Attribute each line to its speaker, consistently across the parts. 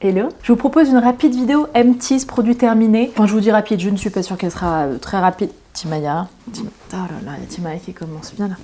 Speaker 1: Hello. Je vous propose une rapide vidéo M-Tease produit terminé. Enfin, je vous dis rapide, je ne suis pas sûre qu'elle sera très rapide. Timaya. Oh là là, il y a Timaya qui commence bien là.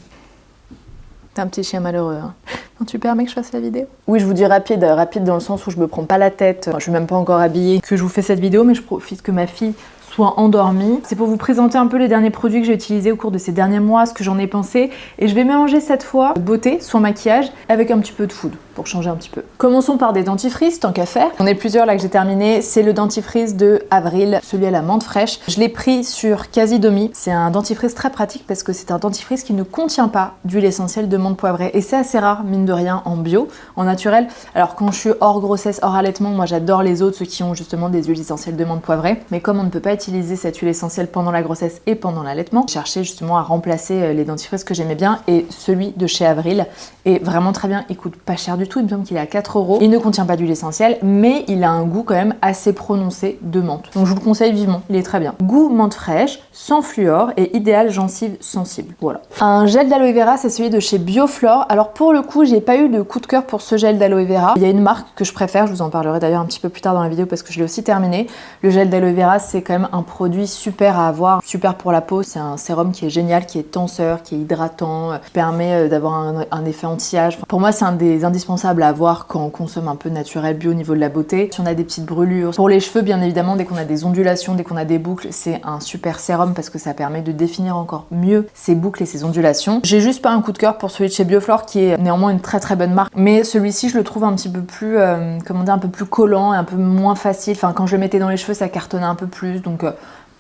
Speaker 1: T'es un petit chien malheureux, hein. Non, tu permets que je fasse la vidéo? Oui, je vous dis rapide dans le sens où je me prends pas la tête. Enfin, je suis même pas encore habillée que je vous fais cette vidéo, mais je profite que ma fille soit endormie. C'est pour vous présenter un peu les derniers produits que j'ai utilisés au cours de ces derniers mois, ce que j'en ai pensé. Et je vais mélanger cette fois beauté, soin maquillage, avec un petit peu de food, pour changer un petit peu. Commençons par des dentifrices, tant qu'à faire. On est plusieurs là que j'ai terminé. C'est le dentifrice de Avril, celui à la menthe fraîche. Je l'ai pris sur Casidomi. C'est un dentifrice très pratique parce que c'est un dentifrice qui ne contient pas d'huile essentielle de menthe poivrée. Et c'est assez rare, mine de rien, en bio, en naturel. Alors quand je suis hors grossesse, hors allaitement, moi j'adore les autres, ceux qui ont justement des huiles essentielles de menthe poivrée. Mais comme on ne peut pas utiliser cette huile essentielle pendant la grossesse et pendant l'allaitement, j'ai cherché justement à remplacer les dentifrices que j'aimais bien, et celui de chez Avril est vraiment très bien. Il coûte pas cher du tout, il me semble qu'il est à 4 €. Il ne contient pas d'huile essentielle, mais il a un goût quand même assez prononcé de menthe. Donc je vous le conseille vivement, il est très bien. Goût menthe fraîche, sans fluor et idéal gencives sensibles. Voilà. Un gel d'aloe vera, c'est celui de chez Bioflore. Alors pour le coup, j'ai pas eu de coup de cœur pour ce gel d'aloe vera. Il y a une marque que je préfère, je vous en parlerai d'ailleurs un petit peu plus tard dans la vidéo parce que je l'ai aussi terminé. Le gel d'aloe vera, c'est quand même un produit super à avoir, super pour la peau. C'est un sérum qui est génial, qui est tenseur, qui est hydratant, qui permet d'avoir un effet anti-âge. Pour moi, c'est un des indispensables à avoir quand on consomme un peu naturel, bio au niveau de la beauté. Si on a des petites brûlures, pour les cheveux bien évidemment, dès qu'on a des ondulations, dès qu'on a des boucles, c'est un super sérum parce que ça permet de définir encore mieux ces boucles et ces ondulations. J'ai juste pas un coup de cœur pour celui de chez Bioflore qui est néanmoins une très très bonne marque, mais celui-ci je le trouve un petit peu plus, comment dire, un peu plus collant et un peu moins facile. Enfin, quand je le mettais dans les cheveux, ça cartonnait un peu plus, donc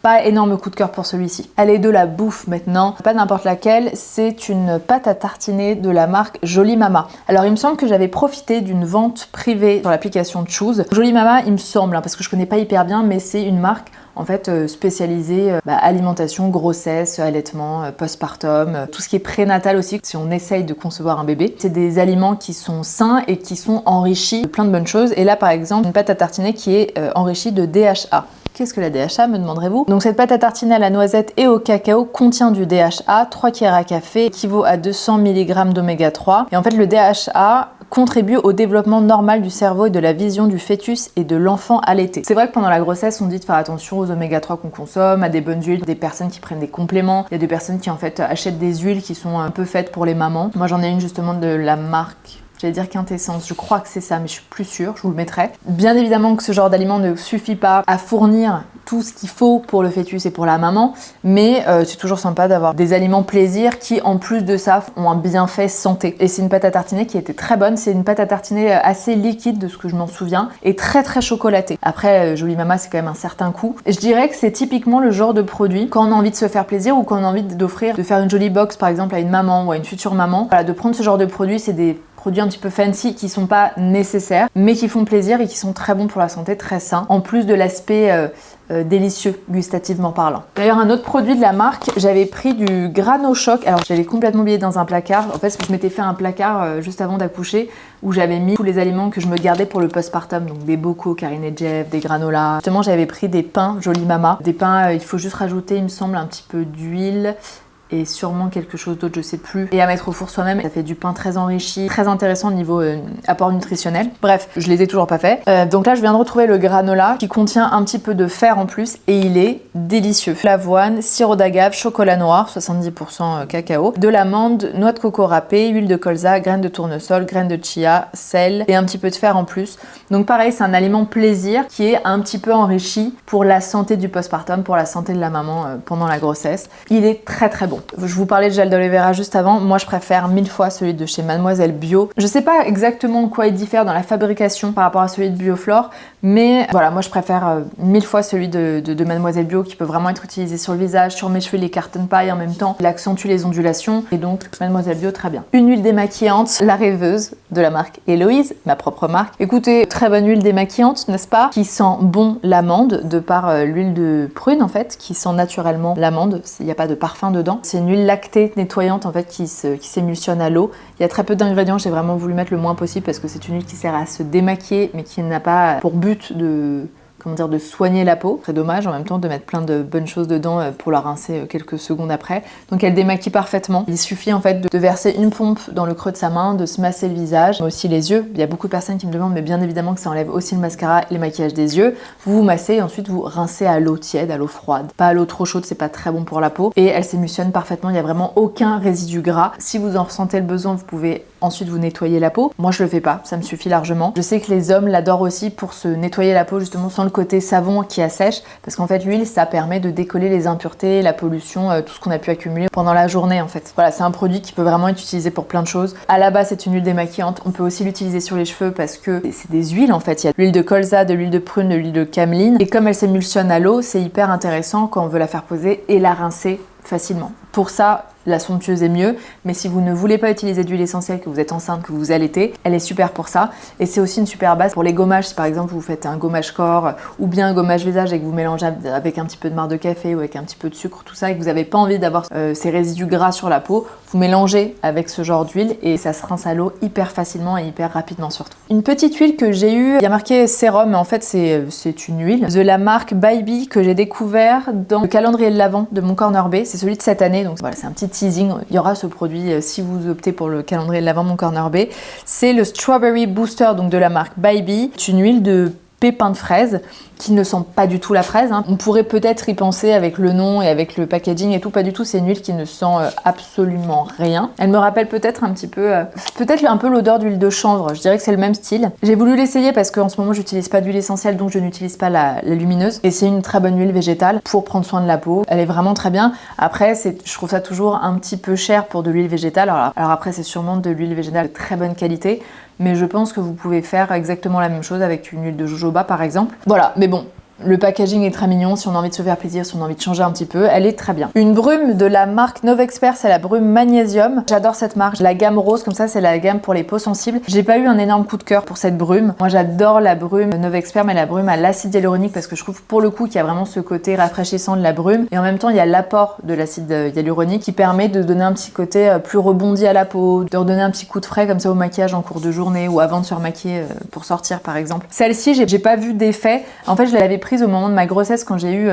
Speaker 1: pas énorme coup de cœur pour celui-ci. Allez, de la bouffe maintenant, pas n'importe laquelle, c'est une pâte à tartiner de la marque Jolie Mama. Alors il me semble que j'avais profité d'une vente privée sur l'application Choose. Jolie Mama, il me semble, parce que je connais pas hyper bien, mais c'est une marque en fait spécialisée alimentation, grossesse, allaitement, postpartum, tout ce qui est prénatal aussi, si on essaye de concevoir un bébé. C'est des aliments qui sont sains et qui sont enrichis de plein de bonnes choses. Et là par exemple, une pâte à tartiner qui est enrichie de DHA. Qu'est-ce que la DHA, me demanderez-vous? Donc cette pâte à tartiner à la noisette et au cacao contient du DHA, 3 cuillères à café, équivaut à 200 mg d'oméga 3. Et en fait le DHA contribue au développement normal du cerveau et de la vision du fœtus et de l'enfant allaité. C'est vrai que pendant la grossesse, on dit de faire attention aux oméga 3 qu'on consomme, à des bonnes huiles, des personnes qui prennent des compléments, il y a des personnes qui en fait achètent des huiles qui sont un peu faites pour les mamans. Moi j'en ai une justement de la marque, j'allais dire Quintessence, je crois que c'est ça, mais je suis plus sûre, je vous le mettrai. Bien évidemment que ce genre d'aliment ne suffit pas à fournir tout ce qu'il faut pour le fœtus et pour la maman, mais c'est toujours sympa d'avoir des aliments plaisir qui, en plus de ça, ont un bienfait santé. Et c'est une pâte à tartiner qui était très bonne, c'est une pâte à tartiner assez liquide de ce que je m'en souviens, et très très chocolatée. Après, Jolie Mama, c'est quand même un certain coût. Je dirais que c'est typiquement le genre de produit, quand on a envie de se faire plaisir ou quand on a envie d'offrir, de faire une jolie box par exemple à une maman ou à une future maman, voilà, de prendre ce genre de produit, c'est des produits un petit peu fancy qui sont pas nécessaires mais qui font plaisir et qui sont très bons pour la santé, très sains, en plus de l'aspect délicieux gustativement parlant. D'ailleurs un autre produit de la marque, j'avais pris du Grano-Choc, alors j'avais complètement oublié dans un placard, en fait je m'étais fait un placard juste avant d'accoucher où j'avais mis tous les aliments que je me gardais pour le postpartum, donc des bocaux Karine et Jeff, des granolas. Justement j'avais pris des pains Jolie Mama, des pains, il faut juste rajouter il me semble un petit peu d'huile et sûrement quelque chose d'autre, je sais plus, et à mettre au four soi-même. Ça fait du pain très enrichi, très intéressant au niveau apport nutritionnel. Bref, je les ai toujours pas fait. Donc là, je viens de retrouver le granola qui contient un petit peu de fer en plus et il est délicieux. L'avoine, sirop d'agave, chocolat noir, 70% cacao, de l'amande, noix de coco râpée, huile de colza, graines de tournesol, graines de chia, sel et un petit peu de fer en plus. Donc pareil, c'est un aliment plaisir qui est un petit peu enrichi pour la santé du postpartum, pour la santé de la maman pendant la grossesse. Il est très très bon. Je vous parlais de gel d'aloe vera juste avant, moi je préfère 1000 fois celui de chez Mademoiselle Bio. Je sais pas exactement en quoi il diffère dans la fabrication par rapport à celui de Bioflore, mais voilà, moi je préfère 1000 fois celui de Mademoiselle Bio qui peut vraiment être utilisé sur le visage, sur mes cheveux, il les cartonne pas et en même temps il accentue les ondulations, et donc Mademoiselle Bio très bien. Une huile démaquillante, la rêveuse de la marque Héloïse, ma propre marque. Écoutez, très bonne huile démaquillante, n'est-ce pas? Qui sent bon l'amande de par l'huile de prune en fait, qui sent naturellement l'amande, il n'y a pas de parfum dedans. C'est une huile lactée nettoyante en fait qui s'émulsionne à l'eau. Il y a très peu d'ingrédients, j'ai vraiment voulu mettre le moins possible parce que c'est une huile qui sert à se démaquiller mais qui n'a pas pour but de comment dire, de soigner la peau. Très dommage en même temps de mettre plein de bonnes choses dedans pour la rincer quelques secondes après. Donc elle démaquille parfaitement. Il suffit en fait de verser une pompe dans le creux de sa main, de se masser le visage, mais aussi les yeux. Il y a beaucoup de personnes qui me demandent, mais bien évidemment que ça enlève aussi le mascara et les maquillages des yeux. Vous vous massez et ensuite vous rincez à l'eau tiède, à l'eau froide. Pas à l'eau trop chaude, c'est pas très bon pour la peau. Et elle s'émulsionne parfaitement, il n'y a vraiment aucun résidu gras. Si vous en ressentez le besoin, vous pouvez ensuite vous nettoyer la peau. Moi je le fais pas, ça me suffit largement. Je sais que les hommes l'adorent aussi pour se nettoyer la peau justement sans le côté savon qui assèche, parce qu'en fait l'huile ça permet de décoller les impuretés, la pollution, tout ce qu'on a pu accumuler pendant la journée en fait. Voilà, c'est un produit qui peut vraiment être utilisé pour plein de choses. À la base c'est une huile démaquillante, on peut aussi l'utiliser sur les cheveux parce que c'est des huiles en fait. Il y a l'huile de colza, de l'huile de prune, de l'huile de cameline, et comme elle s'émulsionne à l'eau, c'est hyper intéressant quand on veut la faire poser et la rincer facilement. Pour ça, la somptueuse est mieux, mais si vous ne voulez pas utiliser d'huile essentielle, que vous êtes enceinte, que vous allaitez, elle est super pour ça. Et c'est aussi une super base pour les gommages. Si par exemple vous faites un gommage corps ou bien un gommage visage et que vous mélangez avec un petit peu de marc de café ou avec un petit peu de sucre, tout ça, et que vous n'avez pas envie d'avoir ces résidus gras sur la peau, vous mélangez avec ce genre d'huile et ça se rince à l'eau hyper facilement et hyper rapidement surtout. Une petite huile que j'ai eue, il y a marqué sérum, mais en fait c'est une huile de la marque Baby que j'ai découvert dans le calendrier de l'Avent de Mon Corner B. C'est celui de cette année, donc voilà, c'est un petit teasing. Il y aura ce produit si vous optez pour le calendrier de l'Avent Mon Corner B. C'est le Strawberry Booster, donc de la marque Baby. C'est une huile de pépins de fraise qui ne sent pas du tout la fraise. On pourrait peut-être y penser avec le nom et avec le packaging et tout, pas du tout. C'est une huile qui ne sent absolument rien. Elle me rappelle peut-être un petit peu, peut-être un peu l'odeur d'huile de chanvre. Je dirais que c'est le même style. J'ai voulu l'essayer parce qu'en ce moment j'utilise pas d'huile essentielle, donc je n'utilise pas la lumineuse. Et c'est une très bonne huile végétale pour prendre soin de la peau. Elle est vraiment très bien. Après, je trouve ça toujours un petit peu cher pour de l'huile végétale. Alors après, c'est sûrement de l'huile végétale de très bonne qualité. Mais je pense que vous pouvez faire exactement la même chose avec une huile de jojoba par exemple. Voilà, mais bon, le packaging est très mignon, si on a envie de se faire plaisir, si on a envie de changer un petit peu, elle est très bien. Une brume de la marque Novexpert, c'est la brume Magnésium. J'adore cette marque, la gamme rose, comme ça c'est la gamme pour les peaux sensibles. J'ai pas eu un énorme coup de cœur pour cette brume. Moi j'adore la brume Novexpert, mais la brume à l'acide hyaluronique parce que je trouve pour le coup qu'il y a vraiment ce côté rafraîchissant de la brume et en même temps il y a l'apport de l'acide hyaluronique qui permet de donner un petit côté plus rebondi à la peau, de redonner un petit coup de frais comme ça au maquillage en cours de journée ou avant de se remaquiller pour sortir par exemple. Celle-ci j'ai pas vu d'effet. En fait je l'avais prise au moment de ma grossesse quand j'ai eu,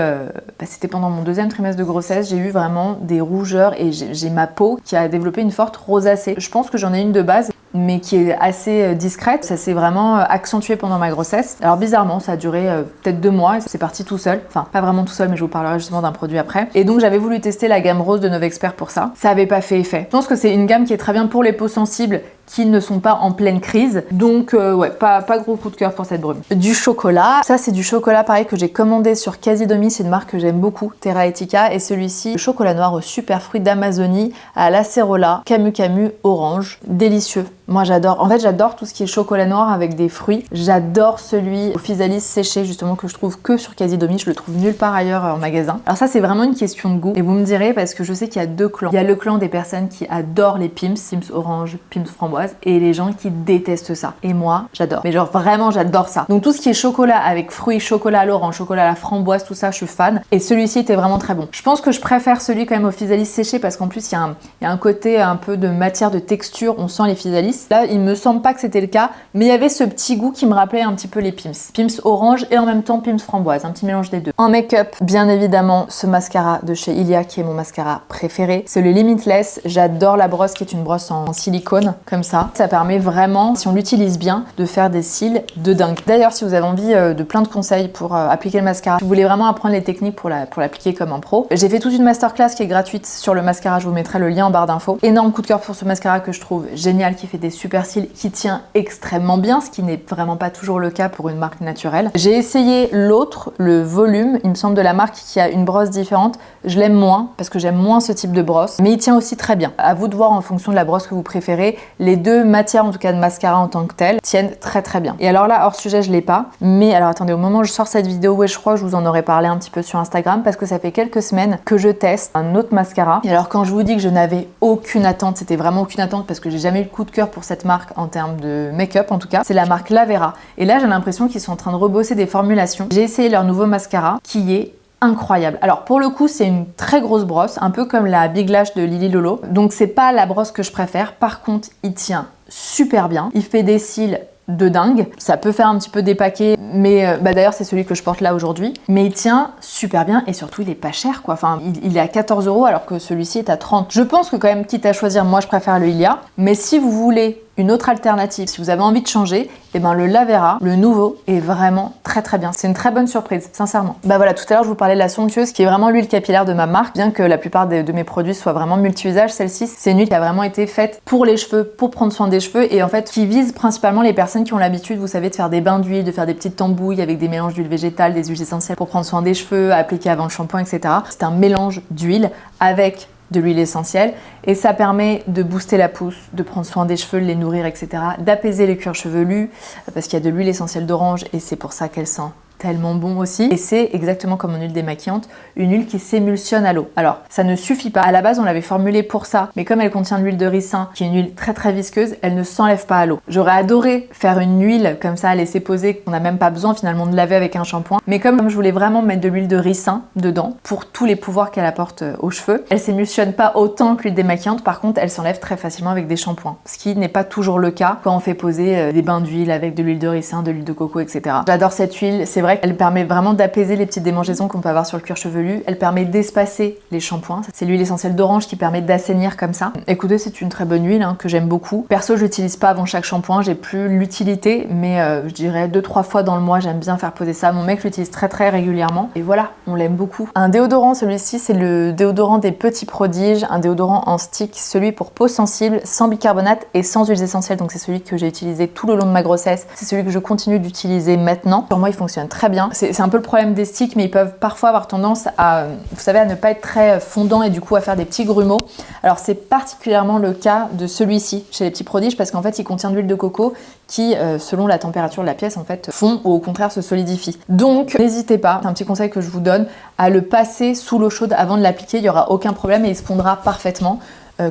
Speaker 1: c'était pendant mon 2e trimestre de grossesse, j'ai eu vraiment des rougeurs et j'ai ma peau qui a développé une forte rosacée. Je pense que j'en ai une de base mais qui est assez discrète. Ça s'est vraiment accentué pendant ma grossesse. Alors bizarrement, ça a duré peut-être 2 mois et c'est parti tout seul. Enfin, pas vraiment tout seul, mais je vous parlerai justement d'un produit après. Et donc j'avais voulu tester la gamme rose de Novexpert pour ça. Ça avait pas fait effet. Je pense que c'est une gamme qui est très bien pour les peaux sensibles qui ne sont pas en pleine crise. Donc ouais, pas gros coup de cœur pour cette brume. Du chocolat. Ça c'est du chocolat pareil que j'ai commandé sur Casidomi. C'est une marque que j'aime beaucoup, Terra Etica. Et celui-ci, le chocolat noir aux super fruits d'Amazonie à l'acérola, Camu Camu orange. Délicieux. Moi j'adore, en fait j'adore tout ce qui est chocolat noir avec des fruits. J'adore celui au physalis séché justement que je trouve que sur Casidomi, je le trouve nulle part ailleurs en magasin. Alors ça c'est vraiment une question de goût et vous me direz parce que je sais qu'il y a 2 clans. Il y a le clan des personnes qui adorent les Pims orange, Pims framboise et les gens qui détestent ça. Et moi j'adore, mais genre vraiment j'adore ça. Donc tout ce qui est chocolat avec fruits, chocolat à l'orange, chocolat à la framboise, tout ça je suis fan et celui-ci était vraiment très bon. Je pense que je préfère celui quand même au physalis séché parce qu'en plus il y a un côté un peu de matière, de texture, on sent les physalis. Là, il me semble pas que c'était le cas, mais il y avait ce petit goût qui me rappelait un petit peu les Pims. Pims orange et en même temps Pims framboise, un petit mélange des deux. En make-up, bien évidemment, ce mascara de chez Ilia qui est mon mascara préféré. C'est le Limitless. J'adore la brosse qui est une brosse en silicone, comme ça. Ça permet vraiment, si on l'utilise bien, de faire des cils de dingue. D'ailleurs, si vous avez envie de plein de conseils pour appliquer le mascara, si vous voulez vraiment apprendre les techniques pour l'appliquer comme un pro, j'ai fait toute une masterclass qui est gratuite sur le mascara. Je vous mettrai le lien en barre d'infos. Énorme coup de cœur pour ce mascara que je trouve génial, qui fait des super cils, qui tient extrêmement bien, ce qui n'est vraiment pas toujours le cas pour une marque naturelle. J'ai essayé l'autre, le volume, il me semble de la marque qui a une brosse différente. Je l'aime moins parce que j'aime moins ce type de brosse, mais il tient aussi très bien. À vous de voir en fonction de la brosse que vous préférez. Les deux matières, en tout cas de mascara en tant que telles, tiennent très très bien. Et alors là, hors sujet, je l'ai pas. Mais alors attendez, au moment où je sors cette vidéo, ouais, je crois que je vous en aurais parlé un petit peu sur Instagram parce que ça fait quelques semaines que je teste un autre mascara. Et alors quand je vous dis que je n'avais aucune attente, c'était vraiment aucune attente parce que j'ai jamais eu le coup de cœur pour cette marque en termes de make-up en tout cas, c'est la marque Lavera. Et là, j'ai l'impression qu'ils sont en train de rebosser des formulations. J'ai essayé leur nouveau mascara qui est incroyable. Alors pour le coup, c'est une très grosse brosse, un peu comme la Big Lash de Lily Lolo. Donc c'est pas la brosse que je préfère. Par contre, il tient super bien. Il fait des cils de dingue. Ça peut faire un petit peu dépaquer, mais d'ailleurs c'est celui que je porte là aujourd'hui. Mais il tient super bien et surtout il est pas cher quoi. Enfin, il est à 14 € alors que celui-ci est à 30. Je pense que quand même, quitte à choisir, moi je préfère le Ilia. Mais si vous voulez une autre alternative, si vous avez envie de changer, et ben le Lavera, le nouveau, est vraiment très très bien. C'est une très bonne surprise, sincèrement. Bah voilà, tout à l'heure je vous parlais de la somptueuse, qui est vraiment l'huile capillaire de ma marque. Bien que la plupart de mes produits soient vraiment multi-usages, celle-ci, c'est une huile qui a vraiment été faite pour les cheveux, pour prendre soin des cheveux, et en fait qui vise principalement les personnes qui ont l'habitude, vous savez, de faire des bains d'huile, de faire des petites tambouilles avec des mélanges d'huile végétale, des huiles essentielles pour prendre soin des cheveux, à appliquer avant le shampoing, etc. C'est un mélange d'huile avec de l'huile essentielle et ça permet de booster la pousse, de prendre soin des cheveux, de les nourrir, etc. D'apaiser les cuirs chevelus parce qu'il y a de l'huile essentielle d'orange et c'est pour ça qu'elle sent tellement bon aussi. Et c'est exactement comme une huile démaquillante, une huile qui s'émulsionne à l'eau. Alors, ça ne suffit pas. À la base, on l'avait formulée pour ça, mais comme elle contient de l'huile de ricin, qui est une huile très très visqueuse, elle ne s'enlève pas à l'eau. J'aurais adoré faire une huile comme ça, à laisser poser, qu'on n'a même pas besoin finalement de laver avec un shampoing. Mais comme je voulais vraiment mettre de l'huile de ricin dedans, pour tous les pouvoirs qu'elle apporte aux cheveux, elle s'émulsionne pas autant que l'huile démaquillante. Par contre, elle s'enlève très facilement avec des shampoings. Ce qui n'est pas toujours le cas quand on fait poser des bains d'huile avec de l'huile de ricin, de l'huile de coco, etc. J'adore cette huile. C'est vrai qu'elle permet vraiment d'apaiser les petites démangeaisons qu'on peut avoir sur le cuir chevelu. Elle permet d'espacer les shampoings. C'est l'huile essentielle d'orange qui permet d'assainir comme ça. Écoutez, c'est une très bonne huile que j'aime beaucoup. Perso, je l'utilise pas avant chaque shampoing, j'ai plus l'utilité, mais je dirais 2-3 fois dans le mois, j'aime bien faire poser ça. Mon mec l'utilise très très régulièrement. Et voilà, on l'aime beaucoup. Un déodorant, celui-ci, c'est le déodorant des petits prodiges, un déodorant en stick, celui pour peau sensible, sans bicarbonate et sans huiles essentielles. Donc c'est celui que j'ai utilisé tout le long de ma grossesse. C'est celui que je continue d'utiliser maintenant. Pour moi, il fonctionne très bien. C'est un peu le problème des sticks, mais ils peuvent parfois avoir tendance à, vous savez, à ne pas être très fondants et du coup à faire des petits grumeaux. Alors c'est particulièrement le cas de celui-ci chez les petits prodiges parce qu'en fait il contient de l'huile de coco qui, selon la température de la pièce, en fait, fond ou au contraire se solidifie. Donc n'hésitez pas, c'est un petit conseil que je vous donne, à le passer sous l'eau chaude avant de l'appliquer, il n'y aura aucun problème et il se fondra parfaitement.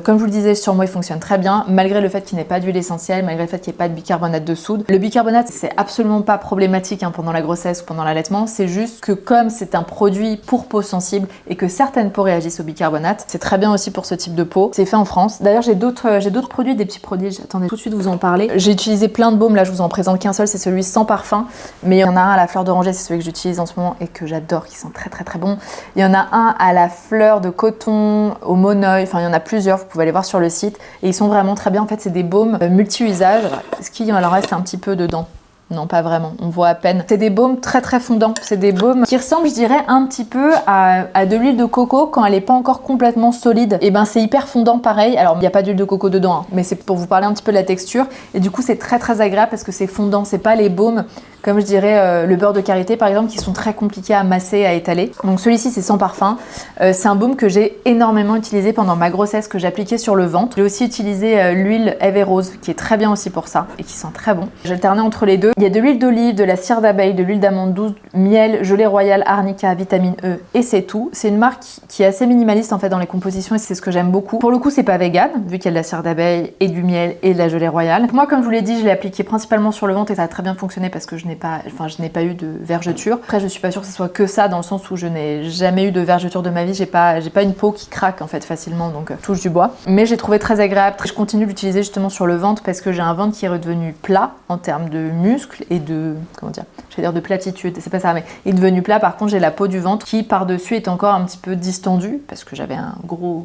Speaker 1: Comme je vous le disais, sur moi il fonctionne très bien, malgré le fait qu'il n'ait pas d'huile essentielle, malgré le fait qu'il n'y ait pas de bicarbonate de soude. Le bicarbonate, c'est absolument pas problématique pendant la grossesse ou pendant l'allaitement, c'est juste que comme c'est un produit pour peau sensible et que certaines peaux réagissent au bicarbonate, c'est très bien aussi pour ce type de peau. C'est fait en France. D'ailleurs, j'ai d'autres produits, des petits prodiges. Attendez, tout de suite vous en parler. J'ai utilisé plein de baumes, là je vous en présente qu'un seul, c'est celui sans parfum, mais il y en a un à la fleur d'oranger, c'est celui que j'utilise en ce moment et que j'adore, qui sent très très très bon. Il y en a un à la fleur de coton, au monoeil, enfin il y en a plusieurs. Vous pouvez aller voir sur le site et ils sont vraiment très bien. En fait, c'est des baumes multi-usages. Est-ce qu'il en reste un petit peu dedans? Non, pas vraiment, on voit à peine. C'est des baumes très très fondants. C'est des baumes qui ressemblent, je dirais, un petit peu à de l'huile de coco quand elle n'est pas encore complètement solide. Et ben c'est hyper fondant pareil. Alors il n'y a pas d'huile de coco dedans, mais c'est pour vous parler un petit peu de la texture. Et du coup c'est très très agréable parce que c'est fondant. C'est pas les baumes comme je dirais le beurre de karité par exemple, qui sont très compliqués à masser, à étaler. Donc celui-ci c'est sans parfum. C'est un baume que j'ai énormément utilisé pendant ma grossesse, que j'appliquais sur le ventre. J'ai aussi utilisé l'huile Eve et Rose, qui est très bien aussi pour ça et qui sent très bon. J'alternais entre les deux. Il y a de l'huile d'olive, de la cire d'abeille, de l'huile d'amande douce, miel, gelée royale, arnica, vitamine E et c'est tout. C'est une marque qui est assez minimaliste en fait dans les compositions et c'est ce que j'aime beaucoup. Pour le coup c'est pas vegan vu qu'il y a de la cire d'abeille et du miel et de la gelée royale. Moi comme je vous l'ai dit, je l'ai appliqué principalement sur le ventre et ça a très bien fonctionné parce que je n'ai pas eu de vergeture. Après je suis pas sûre que ce soit que ça dans le sens où je n'ai jamais eu de vergeture de ma vie. J'ai pas une peau qui craque en fait facilement, donc touche du bois. Mais j'ai trouvé très agréable. Je continue de l'utiliser justement sur le ventre parce que j'ai un ventre qui est redevenu plat en termes de muscles et de, comment dire, je vais dire de platitude, c'est pas ça, mais il est devenu plat. Par contre j'ai la peau du ventre qui par-dessus est encore un petit peu distendue parce que j'avais un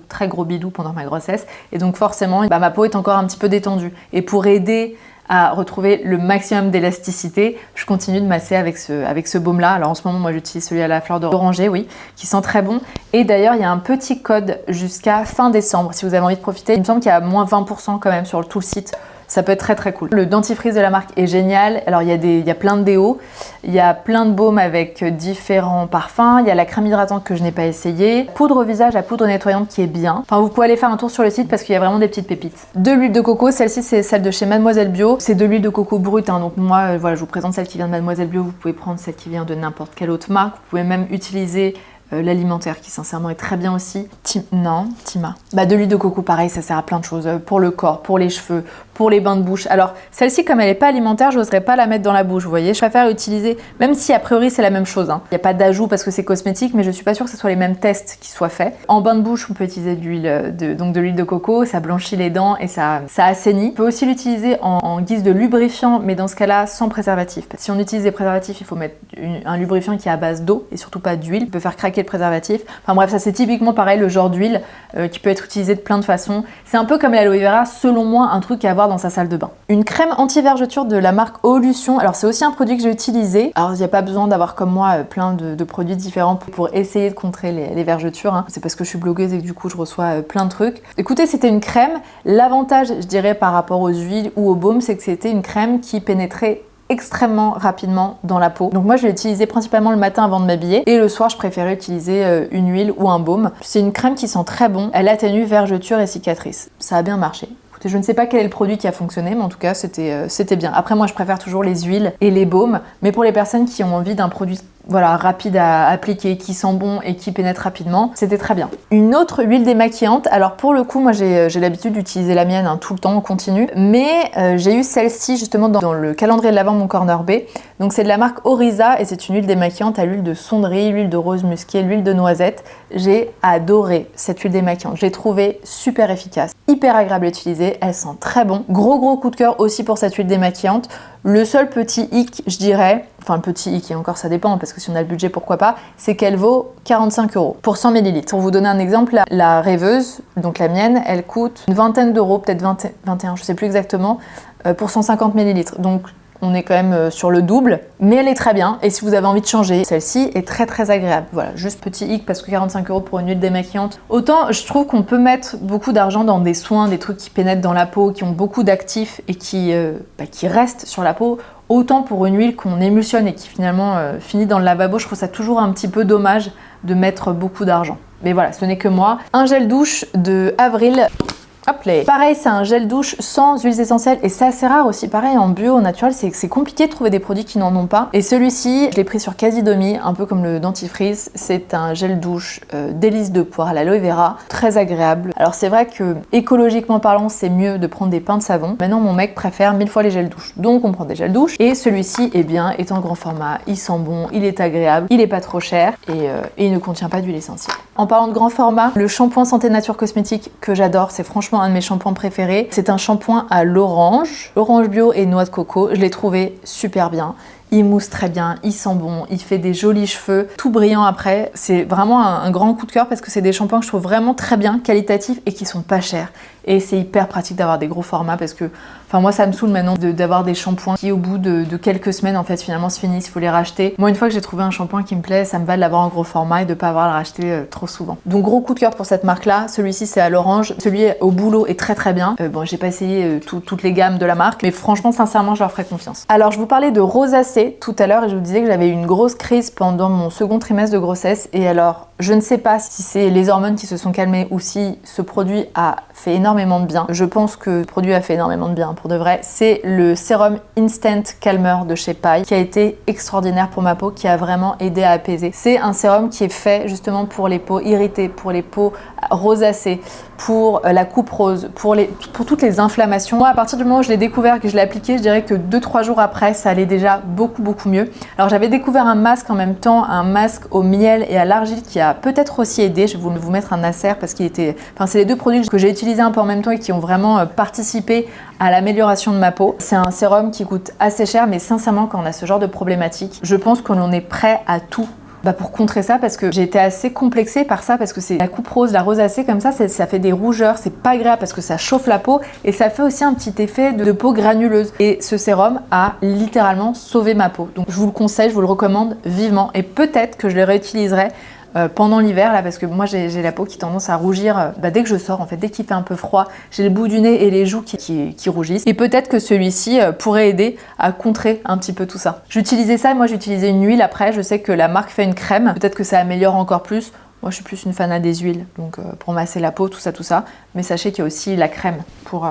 Speaker 1: très gros bidou pendant ma grossesse et donc forcément ma peau est encore un petit peu détendue. Et pour aider à retrouver le maximum d'élasticité, je continue de masser avec ce baume là. Alors en ce moment moi j'utilise celui à la fleur d'oranger, oui, qui sent très bon. Et d'ailleurs il y a un petit code jusqu'à fin décembre si vous avez envie de profiter. Il me semble qu'il y a moins 20% quand même sur tout le site. Ça peut être très très cool. Le dentifrice de la marque est génial. Alors il y a plein de déos, il y a plein de baumes avec différents parfums, il y a la crème hydratante que je n'ai pas essayé, poudre au visage à poudre nettoyante qui est bien. Enfin vous pouvez aller faire un tour sur le site parce qu'il y a vraiment des petites pépites. De l'huile de coco, celle-ci c'est celle de chez Mademoiselle Bio. C'est de l'huile de coco brute, donc moi voilà, je vous présente celle qui vient de Mademoiselle Bio. Vous pouvez prendre celle qui vient de n'importe quelle autre marque. Vous pouvez même utiliser l'alimentaire qui sincèrement est très bien aussi. Tima. De l'huile de coco pareil, ça sert à plein de choses. Pour le corps, pour les cheveux, pour les bains de bouche. Alors celle-ci, comme elle n'est pas alimentaire, je n'oserais pas la mettre dans la bouche, vous voyez. Je préfère utiliser, même si a priori c'est la même chose, hein. Il n'y a pas d'ajout parce que c'est cosmétique, mais je suis pas sûre que ce soit les mêmes tests qui soient faits. En bain de bouche, on peut utiliser de l'huile de coco, ça blanchit les dents et ça assainit. On peut aussi l'utiliser en guise de lubrifiant, mais dans ce cas-là, sans préservatif. Si on utilise des préservatifs, il faut mettre un lubrifiant qui est à base d'eau et surtout pas d'huile. Il peut faire craquer le préservatif. Enfin bref, ça c'est typiquement pareil, le genre d'huile qui peut être utilisé de plein de façons. C'est un peu comme l'aloe vera, selon moi, un truc à avoir dans sa salle de bain. Une crème anti-vergeture de la marque Eau-Lution. Alors c'est aussi un produit que j'ai utilisé. Alors il n'y a pas besoin d'avoir comme moi plein de produits différents pour essayer de contrer les vergetures, hein. C'est parce que je suis blogueuse et que du coup je reçois plein de trucs. Écoutez, c'était une crème. L'avantage, je dirais, par rapport aux huiles ou aux baumes, c'est que c'était une crème qui pénétrait extrêmement rapidement dans la peau. Donc moi je l'ai utilisée principalement le matin avant de m'habiller et le soir je préférais utiliser une huile ou un baume. C'est une crème qui sent très bon, elle atténue vergetures et cicatrices. Ça a bien marché. Écoutez, je ne sais pas quel est le produit qui a fonctionné, mais en tout cas c'était bien. Après moi je préfère toujours les huiles et les baumes, mais pour les personnes qui ont envie d'un produit rapide à appliquer, qui sent bon et qui pénètre rapidement, c'était très bien. Une autre huile démaquillante, alors pour le coup moi j'ai l'habitude d'utiliser la mienne tout le temps en continu, mais j'ai eu celle-ci justement dans le calendrier de l'Avent Mon Corner B. Donc c'est de la marque Oriza et c'est une huile démaquillante à l'huile de sonderie, l'huile de rose musquée, l'huile de noisette. J'ai adoré cette huile démaquillante, je l'ai trouvée super efficace, hyper agréable à utiliser, elle sent très bon. Gros coup de cœur aussi pour cette huile démaquillante. Le seul petit hic, je dirais, enfin le petit hic, et encore ça dépend, parce que si on a le budget, pourquoi pas, c'est qu'elle vaut 45 € pour 100 ml. Pour vous donner un exemple, la rêveuse, donc la mienne, elle coûte une vingtaine d'euros, peut-être 21, je sais plus exactement, pour 150 ml. Donc on est quand même sur le double, mais elle est très bien. Et si vous avez envie de changer, celle-ci est très agréable. Voilà, juste petit hic parce que 45 € pour une huile démaquillante. Autant je trouve qu'on peut mettre beaucoup d'argent dans des soins, des trucs qui pénètrent dans la peau, qui ont beaucoup d'actifs et qui restent sur la peau. Autant pour une huile qu'on émulsionne et qui finalement finit dans le lavabo, je trouve ça toujours un petit peu dommage de mettre beaucoup d'argent. Mais voilà, ce n'est que moi. Un gel douche de Avril. Hop là. Pareil, c'est un gel douche sans huiles essentielles et c'est assez rare aussi. Pareil, en bio, au naturel, c'est compliqué de trouver des produits qui n'en ont pas. Et celui-ci, je l'ai pris sur Casidomi, un peu comme le dentifrice. C'est un gel douche délice de poire à l'aloe vera, très agréable. Alors c'est vrai que écologiquement parlant, c'est mieux de prendre des pains de savon. Maintenant, mon mec préfère 1000 fois les gels douche. Donc on prend des gels douche. Et celui-ci, eh bien, est en grand format, il sent bon, il est agréable, il est pas trop cher et il ne contient pas d'huile essentielle. En parlant de grand format, le shampoing Santé Nature Cosmétique que j'adore, c'est franchement un de mes shampoings préférés. C'est un shampoing à l'orange bio et noix de coco. Je l'ai trouvé super bien. Il mousse très bien, il sent bon, il fait des jolis cheveux, tout brillant après. C'est vraiment un grand coup de cœur parce que c'est des shampoings que je trouve vraiment très bien, qualitatifs et qui sont pas chers. Et c'est hyper pratique d'avoir des gros formats parce que, enfin moi ça me saoule maintenant d'avoir des shampoings qui au bout de quelques semaines en fait finalement se finissent, il faut les racheter. Moi une fois que j'ai trouvé un shampoing qui me plaît, ça me va de l'avoir en gros format et de pas avoir à le racheter trop souvent. Donc gros coup de cœur pour cette marque là, celui-ci c'est à l'orange, celui au bouleau est très bien. Bon j'ai pas essayé toutes les gammes de la marque, mais franchement sincèrement je leur ferai confiance. Alors je vous parlais de rosacée tout à l'heure et je vous disais que j'avais eu une grosse crise pendant mon second trimestre de grossesse et alors je ne sais pas si c'est les hormones qui se sont calmées ou si ce produit a fait énormément de bien. Je pense que le produit a fait énormément de bien pour de vrai. C'est le sérum Instant Calmer de chez Paille qui a été extraordinaire pour ma peau, qui a vraiment aidé à apaiser. C'est un sérum qui est fait justement pour les peaux irritées, pour les peaux rosacées, pour la coupe rose, pour toutes les inflammations. Moi, à partir du moment où je l'ai découvert, que je l'ai appliqué, je dirais que 2-3 jours après, ça allait déjà beaucoup mieux. Alors j'avais découvert un masque en même temps, un masque au miel et à l'argile qui a peut-être aussi aidé. Je vais vous mettre un acer parce qu'il était... Enfin, c'est les deux produits que j'ai utilisés un peu en même temps et qui ont vraiment participé à l'amélioration de ma peau. C'est un sérum qui coûte assez cher, mais sincèrement, quand on a ce genre de problématique, je pense qu'on est prêt à tout pour contrer ça, parce que j'ai été assez complexée par ça, parce que c'est la coupe rose, la rosacée comme ça fait des rougeurs, c'est pas agréable parce que ça chauffe la peau et ça fait aussi un petit effet de peau granuleuse. Et ce sérum a littéralement sauvé ma peau. Donc je vous le conseille, je vous le recommande vivement et peut-être que je le réutiliserai pendant l'hiver là, parce que moi j'ai la peau qui tendance à rougir dès que je sors en fait, dès qu'il fait un peu froid, j'ai le bout du nez et les joues qui rougissent. Et peut-être que celui-ci pourrait aider à contrer un petit peu tout ça. J'utilisais ça, moi j'utilisais une huile après, je sais que la marque fait une crème, peut-être que ça améliore encore plus. Moi je suis plus une fan des huiles, donc pour masser la peau, tout ça. Mais sachez qu'il y a aussi la crème pour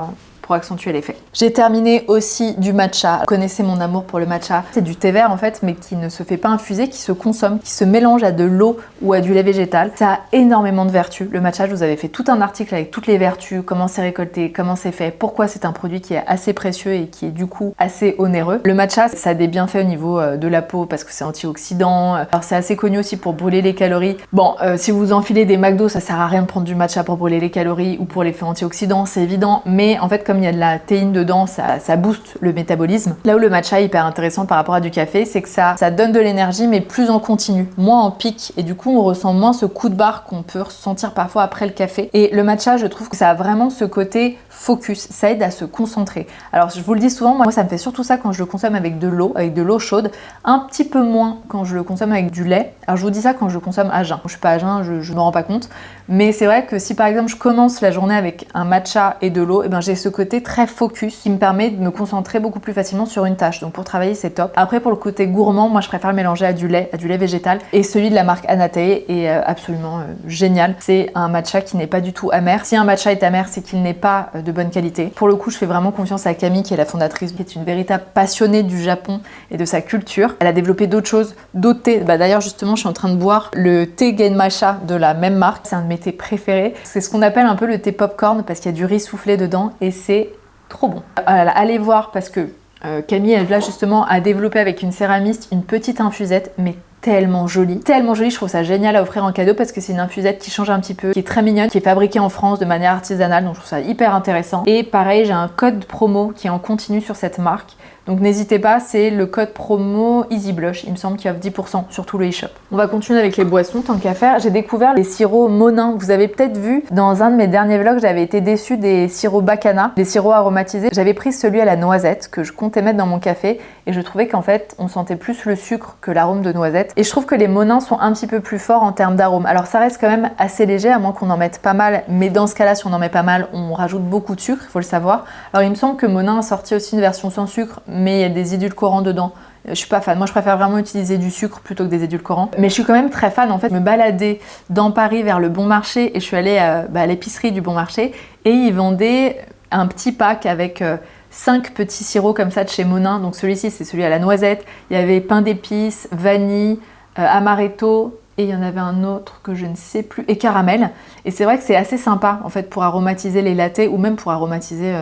Speaker 1: pour accentuer l'effet. J'ai terminé aussi du matcha. Vous connaissez mon amour pour le matcha. C'est du thé vert en fait, mais qui ne se fait pas infuser, qui se consomme, qui se mélange à de l'eau ou à du lait végétal. Ça a énormément de vertus. Le matcha, je vous avais fait tout un article avec toutes les vertus, comment c'est récolté, comment c'est fait, pourquoi c'est un produit qui est assez précieux et qui est du coup assez onéreux. Le matcha, ça a des bienfaits au niveau de la peau parce que c'est antioxydant. Alors c'est assez connu aussi pour brûler les calories. Bon, si vous enfilez des McDo, ça sert à rien de prendre du matcha pour brûler les calories ou pour l'effet antioxydant, c'est évident. Mais en fait, comme il y a de la théine dedans, ça booste le métabolisme. Là où le matcha est hyper intéressant par rapport à du café, c'est que ça donne de l'énergie mais plus en continu, moins en pic. Et du coup, on ressent moins ce coup de barre qu'on peut ressentir parfois après le café. Et le matcha, je trouve que ça a vraiment ce côté focus, ça aide à se concentrer. Alors je vous le dis souvent, moi ça me fait surtout ça quand je le consomme avec de l'eau chaude, un petit peu moins quand je le consomme avec du lait. Alors je vous dis ça quand je le consomme à jeun. Je suis pas à jeun, je me rends pas compte, mais c'est vrai que si par exemple je commence la journée avec un matcha et de l'eau, et ben j'ai ce côté très focus qui me permet de me concentrer beaucoup plus facilement sur une tâche. Donc pour travailler c'est top. Après pour le côté gourmand, moi je préfère le mélanger à du lait végétal, et celui de la marque Anatae est absolument génial. C'est un matcha qui n'est pas du tout amer. Si un matcha est amer, c'est qu'il n'est pas de bonne qualité. Pour le coup, je fais vraiment confiance à Camille qui est la fondatrice, qui est une véritable passionnée du Japon et de sa culture. Elle a développé d'autres choses, d'autres thés. D'ailleurs justement, je suis en train de boire le thé Genmatcha de la même marque. C'est un de mes thés préférés. C'est ce qu'on appelle un peu le thé popcorn parce qu'il y a du riz soufflé dedans et c'est trop bon. Allez voir parce que Camille, elle là justement a développé avec une céramiste une petite infusette, mais tellement jolie, je trouve ça génial à offrir en cadeau parce que c'est une infusette qui change un petit peu, qui est très mignonne, qui est fabriquée en France de manière artisanale, donc je trouve ça hyper intéressant. Et pareil, j'ai un code promo qui est en continu sur cette marque, donc n'hésitez pas, c'est le code promo EasyBlush, il me semble qu'il y a 10% sur tout le e-shop. On va continuer avec les boissons, tant qu'à faire. J'ai découvert les sirops Monin. Vous avez peut-être vu dans un de mes derniers vlogs, j'avais été déçue des sirops Bacana, des sirops aromatisés. J'avais pris celui à la noisette que je comptais mettre dans mon café et je trouvais qu'en fait on sentait plus le sucre que l'arôme de noisette. Et je trouve que les Monins sont un petit peu plus forts en termes d'arôme. Alors ça reste quand même assez léger, à moins qu'on en mette pas mal, mais dans ce cas-là, si on en met pas mal, on rajoute beaucoup de sucre, il faut le savoir. Alors il me semble que Monin a sorti aussi une version sans sucre, mais il y a des édulcorants dedans. Je suis pas fan, moi je préfère vraiment utiliser du sucre plutôt que des édulcorants. Mais je suis quand même très fan, en fait, je me baladais dans Paris vers le Bon Marché et je suis allée à l'épicerie du Bon Marché et ils vendaient un petit pack avec 5 petits sirops comme ça de chez Monin. Donc celui-ci c'est celui à la noisette, il y avait pain d'épices, vanille, amaretto et il y en avait un autre que je ne sais plus, et caramel. Et c'est vrai que c'est assez sympa en fait pour aromatiser les lattés ou même pour aromatiser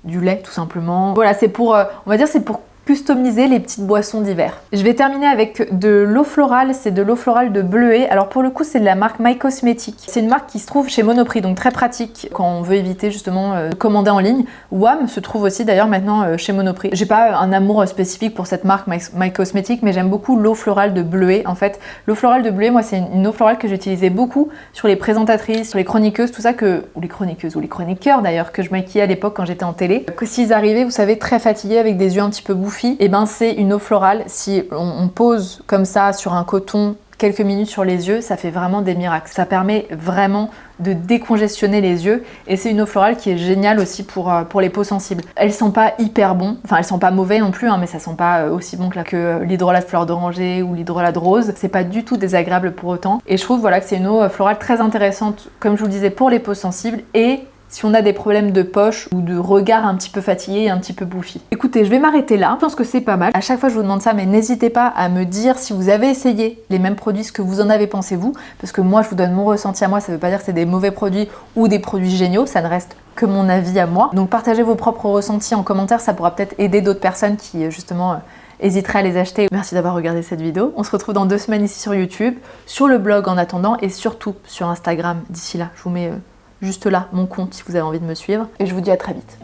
Speaker 1: du lait tout simplement. Voilà, c'est pour, on va dire c'est pour customiser les petites boissons d'hiver. Je vais terminer avec de l'eau florale, c'est de l'eau florale de Bleuet. Alors pour le coup c'est de la marque My Cosmetics. C'est une marque qui se trouve chez Monoprix, donc très pratique quand on veut éviter justement de commander en ligne. WAM se trouve aussi d'ailleurs maintenant chez Monoprix. J'ai pas un amour spécifique pour cette marque My Cosmetics, mais j'aime beaucoup l'eau florale de Bleuet. En fait, l'eau florale de Bleuet, moi c'est une eau florale que j'utilisais beaucoup sur les présentatrices, sur les chroniqueuses, tout ça ou les chroniqueuses, ou les chroniqueurs d'ailleurs, que je maquillais à l'époque quand j'étais en télé. Que s'ils arrivaient, vous savez, très fatigués avec des yeux un petit peu bouffis, et ben c'est une eau florale. Si on pose comme ça sur un coton quelques minutes sur les yeux, ça fait vraiment des miracles. Ça permet vraiment de décongestionner les yeux et c'est une eau florale qui est géniale aussi pour les peaux sensibles. Elles sont pas hyper bon, enfin elles sont pas mauvais non plus, hein, mais ça sent pas aussi bon que l'hydrolat de fleur d'oranger ou l'hydrolat de rose. C'est pas du tout désagréable pour autant et je trouve voilà que c'est une eau florale très intéressante, comme je vous le disais, pour les peaux sensibles et si on a des problèmes de poche ou de regard un petit peu fatigué et un petit peu bouffi. Écoutez, je vais m'arrêter là. Je pense que c'est pas mal. À chaque fois, je vous demande ça, mais n'hésitez pas à me dire si vous avez essayé les mêmes produits, ce que vous en avez pensé vous. Parce que moi, je vous donne mon ressenti à moi. Ça veut pas dire que c'est des mauvais produits ou des produits géniaux. Ça ne reste que mon avis à moi. Donc, partagez vos propres ressentis en commentaire. Ça pourra peut-être aider d'autres personnes qui, justement, hésiteraient à les acheter. Merci d'avoir regardé cette vidéo. On se retrouve dans 2 semaines ici sur YouTube, sur le blog en attendant et surtout sur Instagram. D'ici là, je vous mets juste là mon compte si vous avez envie de me suivre et je vous dis à très vite.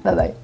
Speaker 1: Bye bye.